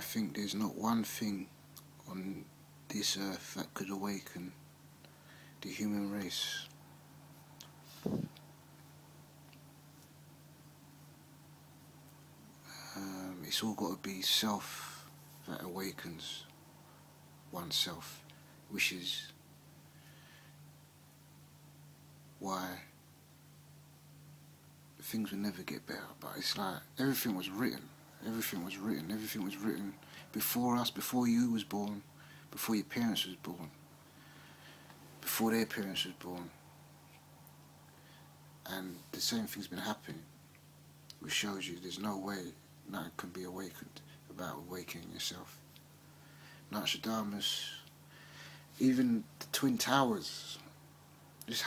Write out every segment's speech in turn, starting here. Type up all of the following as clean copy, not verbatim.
I think there's not one thing on this earth that could awaken the human race. It's all got to be self that awakens oneself, which is why things will never get better. But it's like everything was written before us, before you was born, before your parents was born, before their parents was born. And the same thing's been happening, which shows you there's no way nothing can be awakened about awakening yourself. Nostradamus, even the Twin Towers, this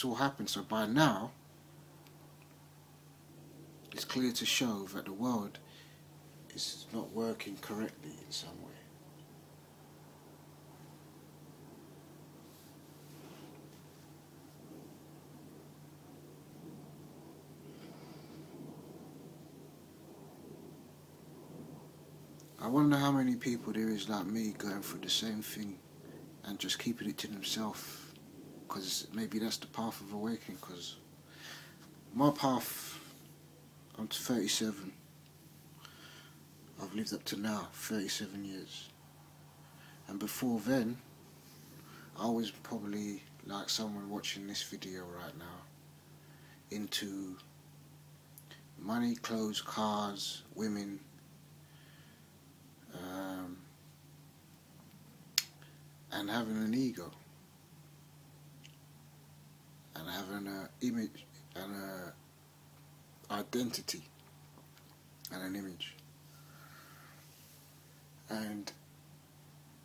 all happened. So by now, it's clear to show that the world is not working correctly in some way. I wonder how many people there is like me going through the same thing and just keeping it to themselves, because maybe that's the path of awakening. Because my path, I'm 37, I've lived up to now 37 years, and before then I was probably like someone watching this video right now, into money, clothes, cars, women, and having an ego, and having an image, and an identity, and an image. And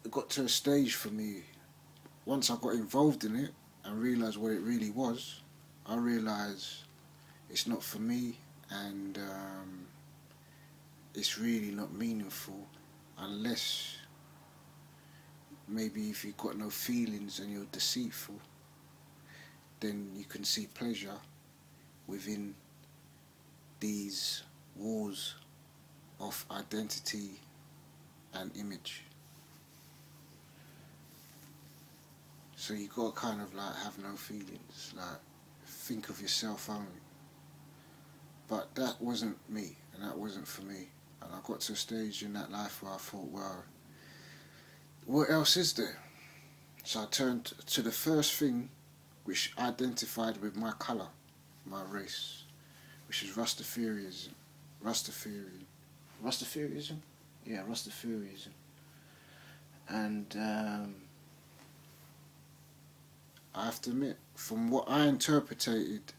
it got to a stage for me, once I got involved in it and realised what it really was, I realised it's not for me, and it's really not meaningful unless maybe if you've got no feelings and you're deceitful, then you can see pleasure within these wars of identity and image. So you got to kind of like have no feelings, like think of yourself only. But that wasn't me, and that wasn't for me. And I got to a stage in that life where I thought, well, what else is there? So I turned to the first thing which identified with my colour, my race, which is Rastafarianism. Rastafarianism? Yeah, Rastafarianism. And I have to admit, from what I interpreted,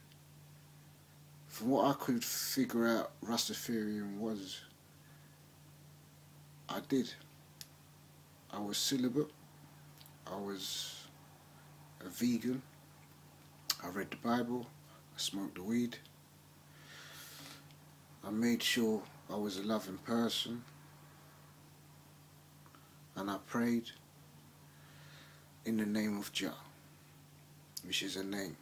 from what I could figure out Rastafarian was, I did. I was celibate, I was a vegan, I read the Bible, I smoked the weed, I made sure I was a loving person, and I prayed in the name of Jah, which is a name.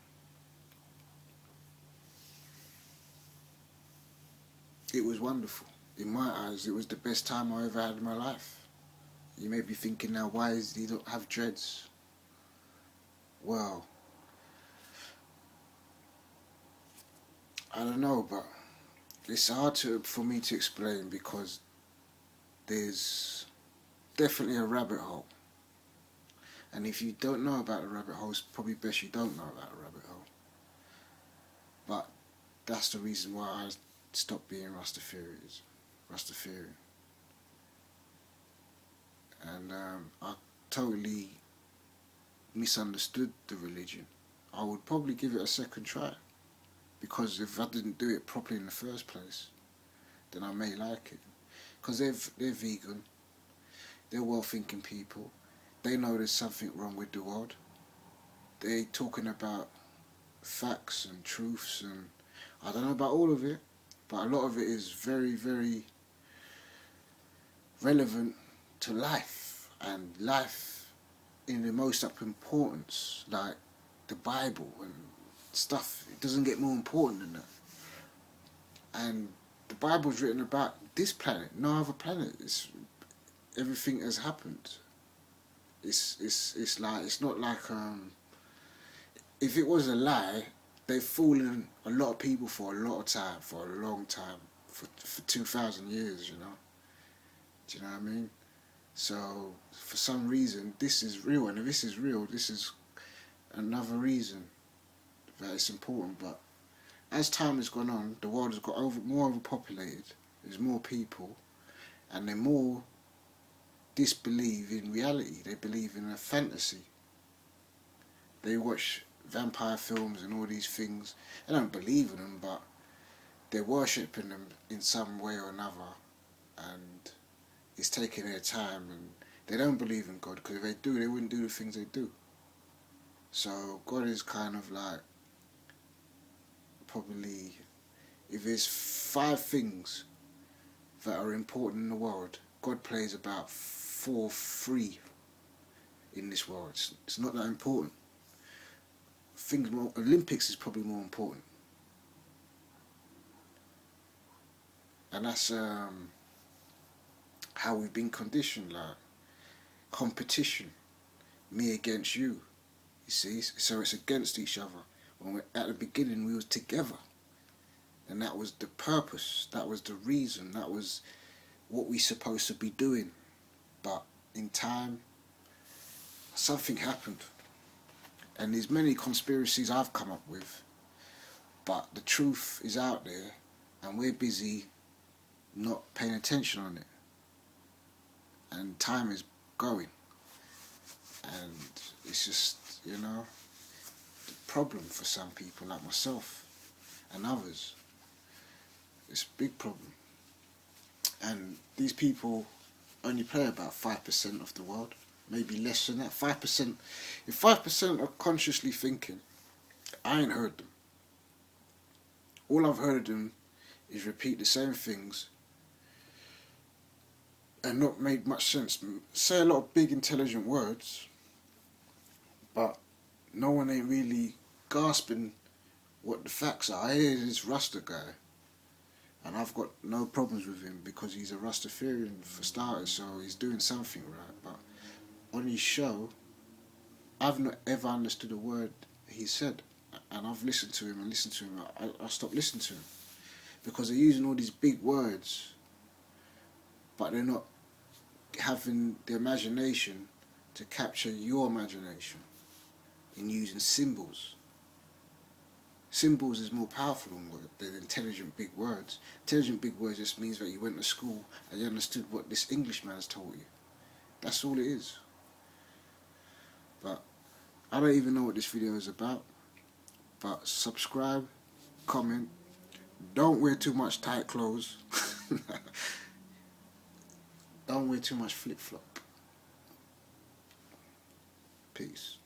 It was wonderful. In my eyes, it was the best time I ever had in my life. You may be thinking now, why is he don't have dreads? Well, I don't know, but it's hard for me to explain, because there's definitely a rabbit hole. And if you don't know about the rabbit hole, it's probably best you don't know about the rabbit hole. But that's the reason why I stopped being Rastafarian. And I totally misunderstood the religion. I would probably give it a second try, because if I didn't do it properly in the first place, then I may like it. Because they're vegan, they're well-thinking people, they know there's something wrong with the world, they're talking about facts and truths, and I don't know about all of it, but a lot of it is very, very relevant to life, and life in the most up importance, like the Bible and stuff. It doesn't get more important than that. And the Bible's written about this planet, no other planet. everything has happened. It's like, it's not like if it was a lie, they've fallen a lot of people for a lot of time, for a long time, for 2,000 years, you know. Do you know what I mean? So for some reason, this is real, and if this is real, this is another reason that it's important. But as time has gone on, the world has got more overpopulated. There's more people, and they're more disbelieve in reality. They believe in a fantasy. They watch vampire films and all these things. They don't believe in them, but they're worshipping them in some way or another, and it's taking their time. And they don't believe in God, because if they do, they wouldn't do the things they do. So God is kind of like, probably, if there's 5 things that are important in the world, God plays about 3 in this world. It's not that important. Things more, Olympics is probably more important, and that's how we've been conditioned, like competition, me against you. You see, so it's against each other. When at the beginning we was together, and that was the purpose. That was the reason. That was what we supposed to be doing. But in time, something happened, and there's many conspiracies I've come up with, but the truth is out there, and we're busy not paying attention on it, and time is going, and it's just, you know, the problem for some people like myself and others. It's a big problem, and these people only play about 5% of the world, maybe less than that. 5%. If 5% are consciously thinking, I ain't heard them. All I've heard of them is repeat the same things and not make much sense. Say a lot of big intelligent words, but no one ain't really grasping what the facts are. I hear this Rasta guy, and I've got no problems with him because he's a Rastafarian for starters, so he's doing something right. But on his show, I've not ever understood a word he said, and I've listened to him and listened to him. I stopped listening to him because they're using all these big words, but they're not having the imagination to capture your imagination in using symbols. Symbols is more powerful than intelligent big words. Intelligent big words just means that you went to school and you understood what this Englishman's told you. That's all it is. But I don't even know what this video is about. But subscribe, comment, don't wear too much tight clothes. Don't wear too much flip-flop. Peace.